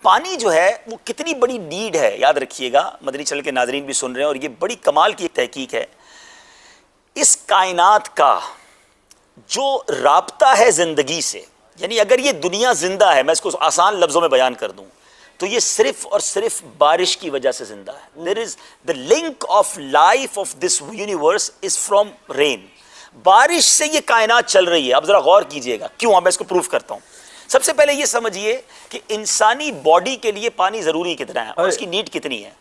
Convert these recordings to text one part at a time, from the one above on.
पानी जो है वो कितनी बड़ी नीड है, याद रखिएगा, मदनी चैनल के नाजरीन भी सुन रहे हैं और ये बड़ी कमाल की एक तहकीक है। इस कायनात का जो राब्ता है जिंदगी से, यानी अगर ये दुनिया जिंदा है, मैं इसको आसान लफ्जों में बयान कर दूं तो ये सिर्फ और सिर्फ बारिश की वजह से जिंदा है। There is the link of life of this universe is from rain. बारिश से ये कायनात चल रही है। अब जरा गौर कीजिएगा क्यों, अब मैं इसको प्रूफ करता हूं। सबसे पहले ये समझिए कि इंसानी बॉडी के लिए पानी जरूरी कितना है और उसकी नीड कितनी है।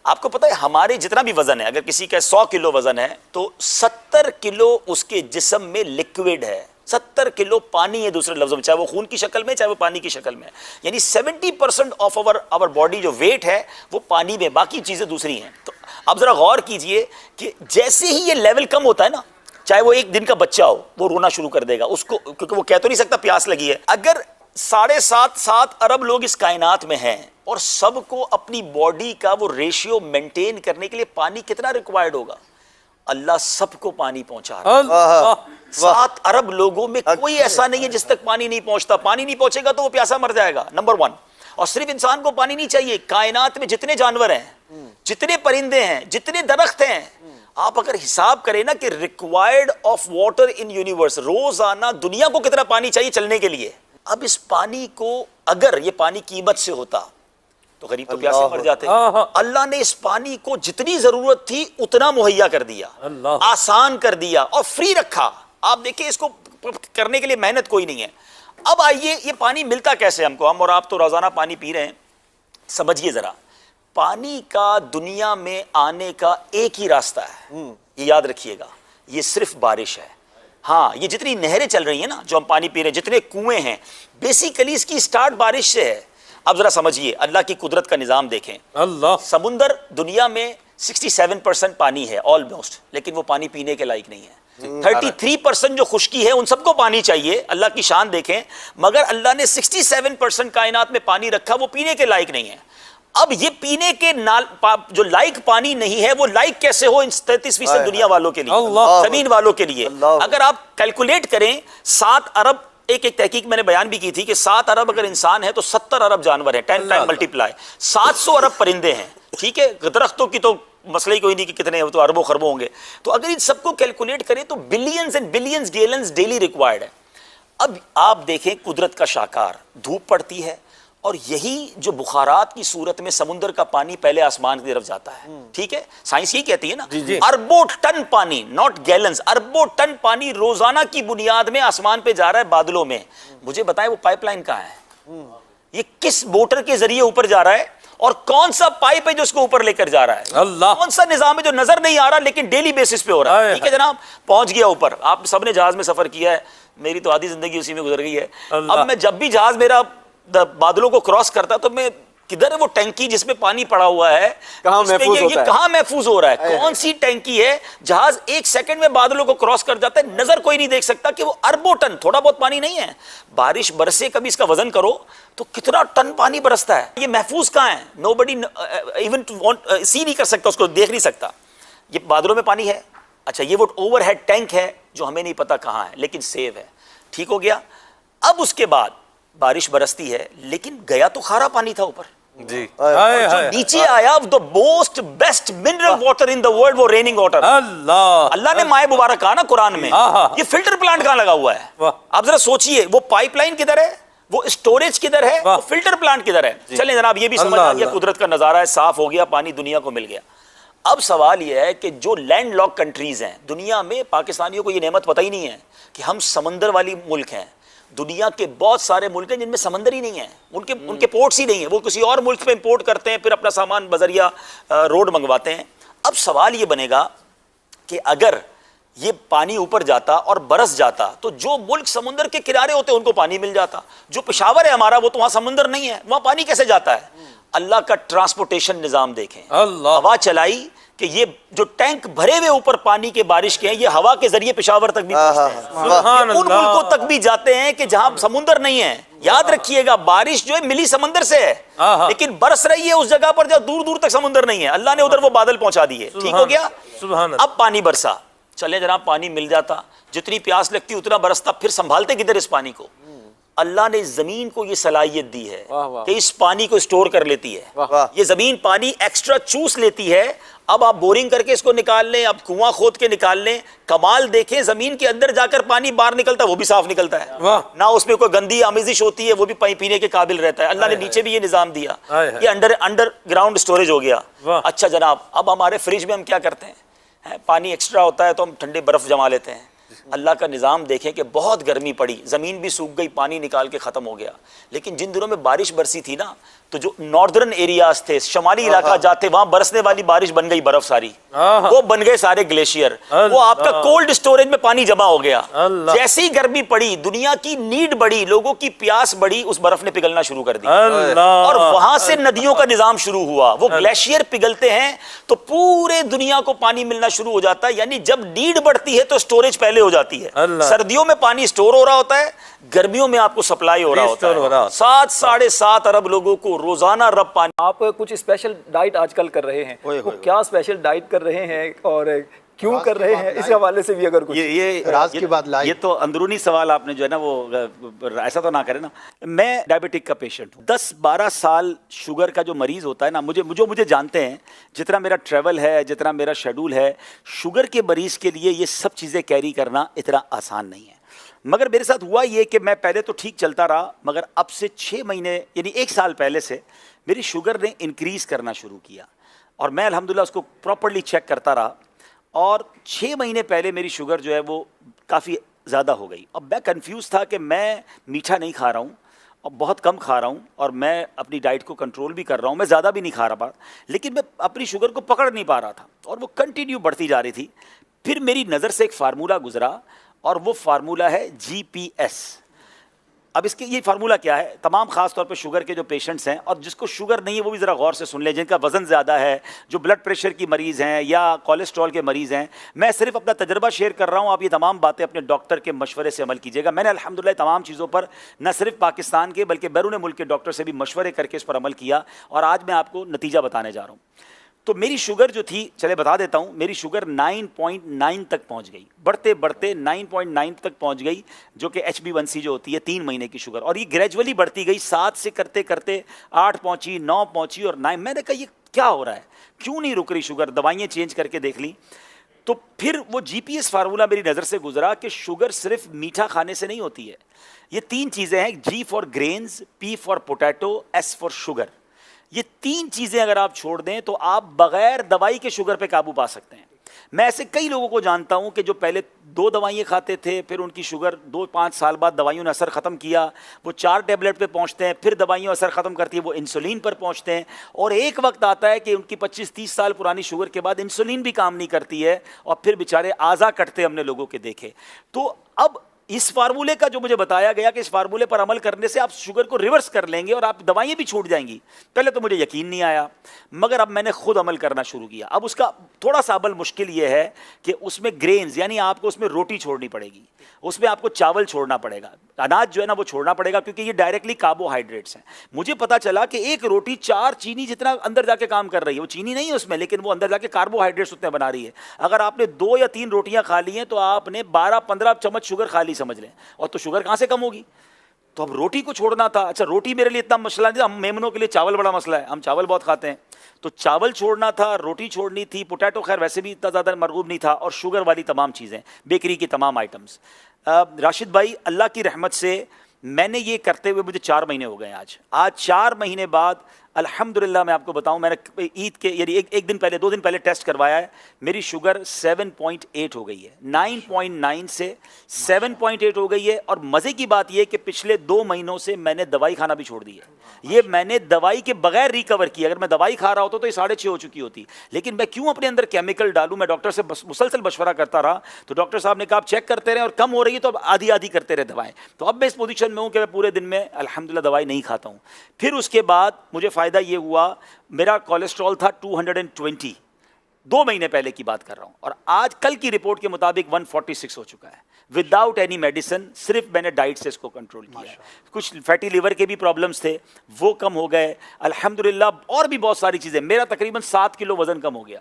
आपको पता है हमारे जितना भी वजन है, अगर किसी का 100 किलो वजन है तो 70 किलो उसके जिस्म में लिक्विड है, 70 किलो पानी है, दूसरे लफ्जों में, चाहे वो खून की शक्ल में चाहे वो पानी की शक्ल में। यानी 70% ऑफ आवर बॉडी जो वेट है वो पानी में, बाकी चीजें दूसरी हैं। तो अब जरा गौर कीजिए कि जैसे ही ये लेवल कम होता है ना, चाहे वो एक दिन का बच्चा हो, वो रोना शुरू कर देगा उसको, क्योंकि वो कह तो नहीं सकता प्यास लगी है। अगर 7.5 अरब लोग इस कायनात में हैं और सबको अपनी बॉडी का वो रेशियो मेंटेन करने के लिए पानी कितना रिक्वायर्ड होगा, अल्लाह सबको पानी पहुंचा रहा है। 7 अरब लोगों में कोई ऐसा नहीं है जिस तक पानी नहीं पहुंचता। पानी नहीं पहुंचेगा तो वो प्यासा मर जाएगा, नंबर 1। और सिर्फ इंसान को पानी नहीं चाहिए, कायनात में जितने जानवर हैं, जितने परिंदे हैं, जितने दरख्त हैं, आप अगर हिसाब करें ना कि required of water in universe, रोजाना दुनिया को कितना पानी चाहिए चलने के लिए। अब इस पानी को, अगर ये पानी कीमत से होता तो गरीब तो प्यासे मर जाते। अल्लाह ने इस पानी को जितनी जरूरत थी उतना मुहैया कर दिया, आसान कर दिया और फ्री रखा। आप देखिए इसको करने के लिए मेहनत कोई नहीं है। अब आइए, ये पानी मिलता कैसे हमको? हम और आप तो रोजाना पानी पी रहे हैं। समझिए जरा, पानी का दुनिया में आने का एक ही रास्ता है, ये याद रखिएगा, ये सिर्फ बारिश है। हाँ, ये जितनी नहरें चल रही हैं ना, जो हम पानी पी रहे हैं, जितने कुएं हैं, बेसिकली इसकी स्टार्ट बारिश से है। अब जरा समझिए अल्लाह की कुदरत का निजाम देखें। अल्लाह, समुंदर दुनिया में 67% पानी है ऑलमोस्ट, लेकिन वो पानी पीने के लायक नहीं है। 33% जो खुश्की है, उन सबको पानी चाहिए, अल्लाह की शान देखें, मगर अल्लाह ने 67% कायनात में पानी रखा, वो पीने के लायक नहीं है। अब ये पीने के जो लाइक पानी नहीं है, वो लाइक कैसे हो इन 33% दुनिया वालों के लिए, जमीन वालों के लिए? अगर आप कैलकुलेट करें, 7 अरब, एक तहकीक मैंने बयान भी की थी कि 7 अरब अगर इंसान है तो 70 अरब जानवर है, 10 टाइम मल्टीप्लाई, 700 अरब परिंदे हैं, ठीक है। दरख्तों की तो मसला ही कोई नहीं कि कितने हैं, तो अरबों खरबों होंगे। तो अगर इन सबको कैलकुलेट करें तो billions and billions gallons daily required है। अब आप देखें कुदरत का शाकार, धूप पड़ती है और यही जो बुखारात की सूरत में समुद्र का पानी पहले आसमान की तरफ जाता है, ठीक है। साइंस यही कहती है ना, अरबों टन पानी, नॉट गैलन्स, अरबों टन पानी रोजाना की बुनियाद में आसमान पे जा रहा है बादलों में। मुझे बताएं वो पाइपलाइन कहां है? ये किस मोटर के जरिए ऊपर जा रहा है और कौन सा पाइप है जो उसको ऊपर लेकर जा रहा है? अल्लाह, कौन सा निजाम है जो नजर नहीं आ रहा लेकिन डेली बेसिस पे हो रहा है? ठीक है जनाब, पहुंच गया ऊपर। आप सबने जहाज में सफर किया है, मेरी तो आधी जिंदगी उसी में गुजर गई है। अब मैं जब भी जहाज मेरा बादलों को क्रॉस करता तो मैं, किधर है वो टैंकी जिसमें पानी पड़ा हुआ है, कहां महफूज हो रहा है? कौन सी टैंकी है? जहाज 1 सेकंड में बादलों को क्रॉस कर जाता है, नजर कोई नहीं देख सकता कि वो अरबों टन, थोड़ा बहुत पानी नहीं है। बारिश बरसे, कभी इसका वजन करो तो कितना टन पानी बरसता है। ये महफूज कहां है? नोबडी इवन सी नहीं कर सकता, उसको देख नहीं सकता। ये बादलों में पानी है, अच्छा, ये वो ओवरहेड टैंक है जो हमें नहीं पता कहां है, लेकिन सेव है। ठीक हो गया। अब उसके बाद बारिश बरसती है, लेकिन गया तो खारा पानी था ऊपर जी, जो नीचे आया the most best mineral water in the world, वो रेनिंग वाटर। अल्लाह ने माए मुबारक कहा ना कुरान में, ये फिल्टर प्लांट कहां लगा हुआ है? आप जरा सोचिए, वो पाइपलाइन किधर है, वो स्टोरेज किधर है, वो फिल्टर प्लांट किधर है? चलें जनाब, ये भी समझ आ गया, कुदरत का नजारा है, साफ हो गया, पानी दुनिया को मिल गया। अब सवाल यह है कि जो लैंड लॉक कंट्रीज हैं दुनिया में, पाकिस्तानियों को ये नेमत पता ही नहीं है कि हम समंदर वाली मुल्क हैं। दुनिया के बहुत सारे मुल्क हैं जिनमें समंदर ही नहीं है, उनके पोर्ट्स ही नहीं है, वो किसी और मुल्क पे इंपोर्ट करते हैं, फिर अपना सामान बजरिया रोड मंगवाते हैं। अब सवाल ये बनेगा कि अगर ये पानी ऊपर जाता और बरस जाता तो जो मुल्क समुद्र के किनारे होते उनको पानी मिल जाता। जो पेशावर है हमारा, वो तो वहां समुद्र नहीं है, वहां पानी कैसे जाता है? अल्लाह का ट्रांसपोर्टेशन निजाम देखें, हवा चलाई कि ये जो टैंक भरे हुए ऊपर पानी के बारिश के हैं, ये हवा के जरिए पेशावर तक भी पहुंचते हैं, उन मुल्कों तक भी जाते हैं कि जहां समुद्र नहीं है। याद रखिएगा, बारिश जो है मिली समंदर से है, लेकिन बरस रही है उस जगह पर जहां दूर दूर तक समुद्र नहीं है। अल्लाह ने उधर वो बादल पहुंचा दिए, ठीक हो गया। अब पानी बरसा, चले जनाब, पानी मिल जाता, जितनी प्यास लगती उतना बरसता, फिर संभालते किधर इस पानी को? अल्लाह ने जमीन को ये सलाहियत दी है वाह, वाह। कि इस पानी को स्टोर कर लेती है। वाह। ये जमीन पानी एक्स्ट्रा चूस लेती है। अब आप बोरिंग करके इसको निकाल लें, आप कुआं खोद के निकाल लें, कमाल देखें, जमीन के अंदर जाकर पानी बाहर निकलता है, वो भी साफ निकलता है। वाह। ना उसमें कोई गंदी आमिजिश होती है, वो भी पानी पीने के काबिल रहता है। अल्लाह ने नीचे भी ये निजाम दिया, ये अंडरग्राउंड स्टोरेज हो गया। अच्छा जनाब, अब हमारे फ्रिज में हम क्या करते हैं, पानी एक्स्ट्रा होता है तो हम ठंडे बर्फ जमा लेते हैं। अल्लाह का निज़ाम देखें कि बहुत गर्मी पड़ी, ज़मीन भी सूख गई, पानी निकाल के ख़त्म हो गया। लेकिन जिन दिनों में बारिश बरसी थी ना, तो जो नॉर्दर्न एरियाज थे, शमाली इलाका जाते, वहां बरसने वाली बारिश बन गई बर्फ सारी, वो बन गए सारे ग्लेशियर, वो आपका कोल्ड स्टोरेज में पानी जमा हो गया। जैसे ही गर्मी पड़ी, दुनिया की नीड बढ़ी, लोगों की प्यास बढ़ी, उस बर्फ ने पिघलना शुरू कर दी और वहां से नदियों का निजाम शुरू हुआ। वो ग्लेशियर पिघलते हैं तो पूरे दुनिया को पानी मिलना शुरू हो जाता है। यानी जब नीड बढ़ती है तो स्टोरेज पहले हो जाती है। सर्दियों में पानी स्टोर हो रहा होता है, गर्मियों में आपको सप्लाई हो रहा होता है। 7-7.5 अरब लोगों को रोजाना रब पानी। आप कुछ स्पेशल डाइट आजकल कर रहे हैं, वो क्या स्पेशल डाइट कर रहे हैं और क्यों कर रहे हैं, इस हवाले से भी अगर कुछ ये राज की बात लाई। ये तो अंदरूनी सवाल आपने जो है ना, वो ऐसा तो ना करे ना। मैं डायबिटिक का पेशेंट हूँ, 10-12 साल शुगर का जो मरीज होता है ना, मुझे जानते हैं, जितना मेरा ट्रैवल है, जितना मेरा शेड्यूल है, शुगर के मरीज के लिए ये सब चीज़ें कैरी करना इतना आसान नहीं है। मगर मेरे साथ हुआ ये कि मैं पहले तो ठीक चलता रहा, मगर अब से 6 महीने यानी 1 साल पहले से मेरी शुगर ने इंक्रीज़ करना शुरू किया और मैं अल्हम्दुलिल्लाह उसको प्रॉपर्ली चेक करता रहा और 6 महीने पहले मेरी शुगर जो है वो काफ़ी ज़्यादा हो गई। अब मैं कंफ्यूज था कि मैं मीठा नहीं खा रहा हूँ और बहुत कम खा रहा हूँ और मैं अपनी डाइट को कंट्रोल भी कर रहा हूँ, मैं ज़्यादा भी नहीं खा रहा, लेकिन मैं अपनी शुगर को पकड़ नहीं पा रहा था और वो कंटिन्यू बढ़ती जा रही थी। फिर मेरी नज़र से एक फार्मूला गुजरा और वो फार्मूला है GPS। अब इसके ये फार्मूला क्या है, तमाम खास तौर पे शुगर के जो पेशेंट्स हैं और जिसको शुगर नहीं है वो भी ज़रा गौर से सुन लें, जिनका वज़न ज़्यादा है, जो ब्लड प्रेशर की मरीज़ हैं या कोलेस्ट्रॉल के मरीज़ हैं। मैं सिर्फ अपना तजर्बा शेयर कर रहा हूँ, आप ये तमाम बातें अपने डॉक्टर के मशवरे से अमल कीजिएगा। मैंने अल्हम्दुलिल्लाह तमाम चीज़ों पर न सिर्फ पाकिस्तान के बल्कि बैरून मुल्क के डॉक्टर से भी मशवरे करके इस पर अमल किया और आज मैं आपको नतीजा बताने जा रहा हूँ। तो मेरी शुगर जो थी, चले बता देता हूँ, मेरी शुगर 9.9 तक पहुँच गई, बढ़ते बढ़ते 9.9 तक पहुँच गई, जो कि HB1C जो होती है 3 महीने की शुगर, और ये ग्रेजुअली बढ़ती गई, 7 से करते करते 8 पहुँची, 9 पहुँची और 9। मैंने कहा ये क्या हो रहा है, क्यों नहीं रुक रही शुगर, दवाइयाँ चेंज करके देख ली। तो फिर वो GPS फार्मूला मेरी नज़र से गुजरा कि शुगर सिर्फ मीठा खाने से नहीं होती है। ये 3 चीज़ें हैं, G for grains, P for potato, S for sugar. ये 3 चीज़ें अगर आप छोड़ दें तो आप बगैर दवाई के शुगर पे काबू पा सकते हैं। मैं ऐसे कई लोगों को जानता हूं कि जो पहले 2 दवाइयाँ खाते थे, फिर उनकी शुगर 2-5 साल बाद दवाइयों ने असर ख़त्म किया, वो 4 टैबलेट पे पहुंचते हैं, फिर दवाइयों असर ख़त्म करती है, वो इंसुलिन पर पहुंचते हैं और एक वक्त आता है कि उनकी 25-30 साल पुरानी शुगर के बाद इंसुलिन भी काम नहीं करती है और फिर बेचारे आज़ा कटते हमने लोगों के देखे। तो अब इस फार्मूले का जो मुझे बताया गया कि इस फार्मूले पर अमल करने से आप शुगर को रिवर्स कर लेंगे और आप दवाइयाँ भी छूट जाएंगी, पहले तो मुझे यकीन नहीं आया, मगर अब मैंने खुद अमल करना शुरू किया। अब उसका थोड़ा सा अमल मुश्किल ये है कि उसमें ग्रेन्स यानी आपको उसमें रोटी छोड़नी पड़ेगी, उसमें आपको चावल छोड़ना पड़ेगा, अनाज जो है ना वो छोड़ना पड़ेगा, क्योंकि ये डायरेक्टली कार्बोहाइड्रेट्स हैं। मुझे पता चला कि एक रोटी 4 चीनी जितना अंदर जाके काम कर रही है, वो चीनी नहीं है उसमें, लेकिन वो अंदर जाके कार्बोहाइड्रेट्स उतने बना रही है। अगर आपने 2 या 3 रोटियां खा ली हैं तो आपने 12-15 चम्मच शुगर खा ली समझ लें, और तो शुगर कहां से कम होगी। तो अब रोटी को छोड़ना था। अच्छा, रोटी मेरे लिए इतना मसला नहीं था, हम मेमनों के लिए चावल बड़ा मसला है, हम चावल बहुत खाते हैं, तो चावल छोड़ना था, रोटी छोड़नी थी, पोटैटो खैर वैसे भी इतना ज़्यादा मरगूब नहीं था, और शुगर वाली तमाम चीज़ें, बेकरी की तमाम आइटम्स। राशिद भाई, अल्लाह की रहमत से मैंने ये करते हुए मुझे 4 महीने हो गए। आज 4 महीने बाद अल्हम्दुलिल्लाह मैं आपको बताऊं, मैंने ईद के यानी एक दिन पहले 2 दिन पहले टेस्ट करवाया है, मेरी शुगर 7.8 हो गई है, 9.9 से 7.8 हो गई है। और मज़े की बात यह कि पिछले 2 महीनों से मैंने दवाई खाना भी छोड़ दी है। ये मैंने दवाई के बगैर रिकवर किया। अगर मैं दवाई खा रहा होता तो ये 6.5 हो चुकी होती, लेकिन मैं क्यों अपने अंदर केमिकल डालूं। मैं डॉक्टर से मुसलसल मशवरा करता रहा, तो डॉक्टर साहब ने कहा आप चेक करते रहे और कम हो रही है तो अब आधी आधी करते रहे दवाएं। तो अब मैं इस पोजीशन में हूं कि मैं पूरे दिन में अल्हम्दुलिल्लाह दवाई नहीं खाता हूं। फिर उसके बाद मुझे फ़ायदा ये हुआ, मेरा कोलेस्ट्रॉल था 220, 2 महीने पहले की बात कर रहा हूं, और आज कल की रिपोर्ट के मुताबिक 146 हो चुका है, विदाउट एनी मेडिसिन। सिर्फ मैंने डाइट से इसको कंट्रोल किया है। कुछ फैटी लिवर के भी प्रॉब्लम्स थे, वो कम हो गए अल्हम्दुलिल्लाह, और भी बहुत सारी चीज़ें। मेरा तकरीबन 7 किलो वज़न कम हो गया।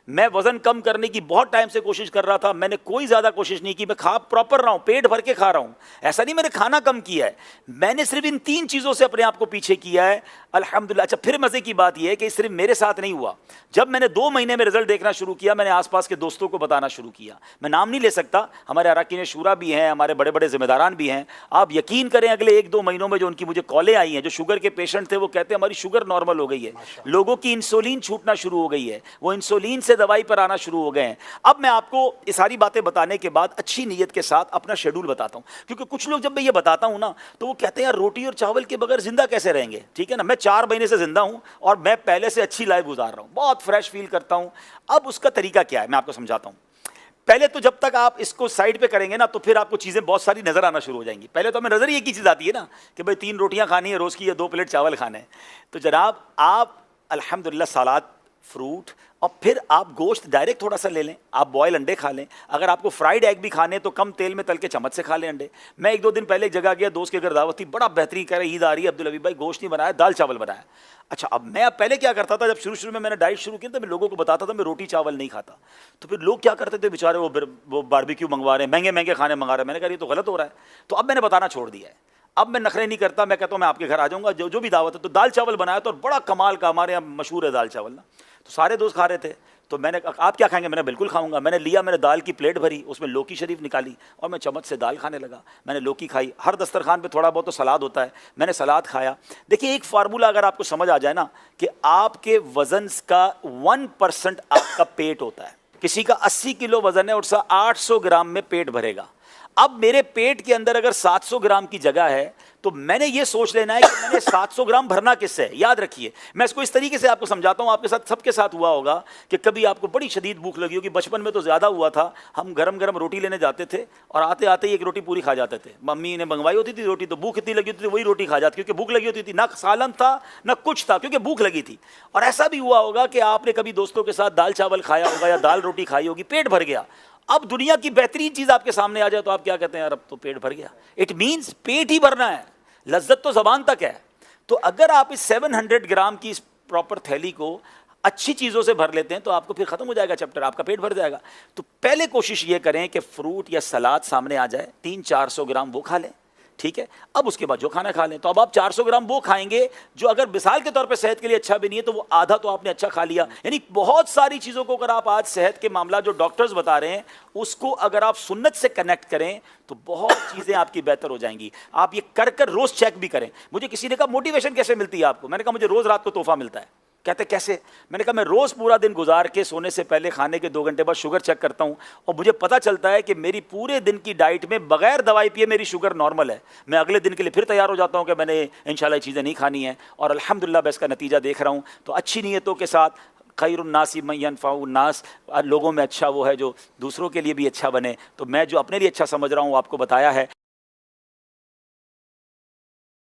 मैं वजन कम करने की बहुत टाइम से कोशिश कर रहा था, मैंने कोई ज़्यादा कोशिश नहीं की, मैं खा प्रॉपर रहा हूँ, पेट भर के खा रहा हूँ, ऐसा नहीं मैंने खाना कम किया है, मैंने सिर्फ इन 3 चीज़ों से अपने आप को पीछे किया है, अल्हम्दुलिल्लाह। अच्छा, फिर मज़े की बात यह है कि सिर्फ मेरे साथ नहीं हुआ, जब मैंने 2 महीने में रिजल्ट देखना शुरू किया, मैंने आसपास के दोस्तों को बताना शुरू किया। मैं नाम नहीं ले सकता, हमारे अरकान शूरा भी हैं, हमारे बड़े बड़े जिम्मेदारान भी हैं। आप यकीन करें, अगले 1-2 महीनों में जो उनकी मुझे कॉलें आई हैं, जो शुगर के पेशेंट थे, वो कहते हैं हमारी शुगर नॉर्मल हो गई है, लोगों की इंसुलिन छूटना शुरू हो गई है, वो इंसुलिन से दवाई पर आना शुरू हो गए हैं। अब मैं आपको ये सारी बातें बताने के बाद अच्छी नीयत के साथ अपना शेड्यूल बताता हूं, क्योंकि कुछ लोग जब मैं ये बताता हूं ना, तो वो कहते हैं यार रोटी और चावल के बगैर जिंदा कैसे रहेंगे। ठीक है ना, मैं 4 महीने से जिंदा हूं और मैं पहले से अच्छी लाइफ गुजार रहा हूं, बहुत फ्रेश फील करता हूं। अब उसका तरीका क्या है, मैं आपको समझाता हूं। पहले तो जब तक आप इसको साइड पे करेंगे ना, तो फिर आपको चीज़ें बहुत सारी नज़र आना शुरू हो जाएंगी। पहले तो हमें नज़र ही एक ही चीज़ आती है ना कि भाई 3 रोटियां खानी है रोज़ की या 2 प्लेट चावल खाने हैं। तो जनाब आप अल्हम्दुलिल्लाह सलाद, फ्रूट और फिर आप गोश्त डायरेक्ट थोड़ा सा ले लें, आप बॉयल अंडे खा लें। अगर आपको फ्राइड एग भी खाने तो कम तेल में तल के चम्मच से खा लें अंडे। मैं 1-2 दिन पहले एक जगह गया, दोस्त के घर दावत थी, बड़ा बेहतरीन कह रहा है ईद आ रही है अब्दुल हबीब भाई, गोश्त नहीं बनाया, दाल चावल बनाया। अच्छा, अब मैं पहले क्या करता था, जब शुरू में मैंने डाइट शुरू की तो मैं लोगों को बताता था मैं रोटी चावल नहीं खाता, तो फिर लोग क्या करते थे बेचारे, वो बारबेक्यू मंगवा रहे हैं, महंगे महंगे खाने मंगा रहे हैं। मैंने कहा ये तो गलत हो रहा है, तो अब मैंने बताना छोड़ दिया है। अब मैं नखरे नहीं करता, मैं कहता हूँ मैं आपके घर आ जाऊँगा, जो भी दावत है। तो दाल चावल बनाया तो बड़ा कमाल का, हमारे यहाँ मशहूर है दाल चावल ना, तो सारे दोस्त खा रहे थे। तो मैंने कहा आप क्या खाएंगे, मैंने बिल्कुल खाऊंगा। मैंने लिया, मैंने दाल की प्लेट भरी, उसमें लौकी शरीफ निकाली और मैं चम्मच से दाल खाने लगा। मैंने लौकी खाई, हर दस्तरखान पे थोड़ा बहुत तो सलाद होता है, मैंने सलाद खाया। देखिए एक फार्मूला अगर आपको समझ आ जाए ना कि आपके वजन का 1% आपका पेट होता है। किसी का 80 किलो वजन है, उसका 800 ग्राम में पेट भरेगा। अब मेरे पेट के अंदर अगर 700 ग्राम की जगह है, तो मैंने ये सोच लेना है कि मैंने 700 ग्राम भरना किससे है। याद रखिए, मैं इसको इस तरीके से आपको समझाता हूँ, आपके साथ सबके साथ हुआ होगा कि कभी आपको बड़ी शदीद भूख लगी होगी, बचपन में तो ज़्यादा हुआ था। हम गरम गरम रोटी लेने जाते थे और आते आते ही एक रोटी पूरी खा जाते थे। मम्मी ने मंगवाई होती थी रोटी, तो भूख इतनी लगी होती थी वही रोटी खा जाती, क्योंकि भूख लगी होती थी, ना सालन था ना कुछ था, क्योंकि भूख लगी थी। और ऐसा भी हुआ होगा कि आपने कभी दोस्तों के साथ दाल चावल खाया होगा या दाल रोटी खाई होगी, पेट भर गया। अब दुनिया की बेहतरीन चीज़ आपके सामने आ जाए तो आप क्या कहते हैं, यार अब तो पेट भर गया। इट मीन्स पेट ही भरना है, लज्जत तो ज़बान तक है। तो अगर आप इस 700 ग्राम की इस प्रॉपर थैली को अच्छी चीज़ों से भर लेते हैं तो आपको फिर ख़त्म हो जाएगा चैप्टर, आपका पेट भर जाएगा। तो पहले कोशिश ये करें कि फ्रूट या सलाद सामने आ जाए, 300-400 ग्राम वो खा लें, ठीक है। अब उसके बाद जो खाना खा लें। तो अब आप 400 ग्राम वो खाएंगे जो अगर मिसाल के तौर पे सेहत के लिए अच्छा भी नहीं है, तो वो आधा तो आपने अच्छा खा लिया। यानी बहुत सारी चीज़ों को अगर आप आज सेहत के मामला जो डॉक्टर्स बता रहे हैं उसको अगर आप सुन्नत से कनेक्ट करें तो बहुत चीज़ें आपकी बेहतर हो जाएंगी। आप ये कर कर रोज़ चेक भी करें। मुझे किसी ने कहा मोटिवेशन कैसे मिलती है आपको, मैंने कहा मुझे रोज़ रात को तोहफा मिलता है। कहते कैसे, मैंने कहा मैं रोज़ पूरा दिन गुजार के सोने से पहले खाने के 2 घंटे बाद शुगर चेक करता हूँ और मुझे पता चलता है कि मेरी पूरे दिन की डाइट में बगैर दवाई पिए मेरी शुगर नॉर्मल है। मैं अगले दिन के लिए फिर तैयार हो जाता हूँ कि मैंने इंशाल्लाह ये चीज़ें नहीं खानी है और अल्हम्दुलिल्लाह मैं इसका नतीजा देख रहा हूँ। तो अच्छी नीयतों के साथ खैरुन्नासी मन यनफ़उन्नास, लोगों में अच्छा वो है जो दूसरों के लिए भी अच्छा बने। तो मैं जो अपने लिए अच्छा समझ रहा हूँ आपको बताया है।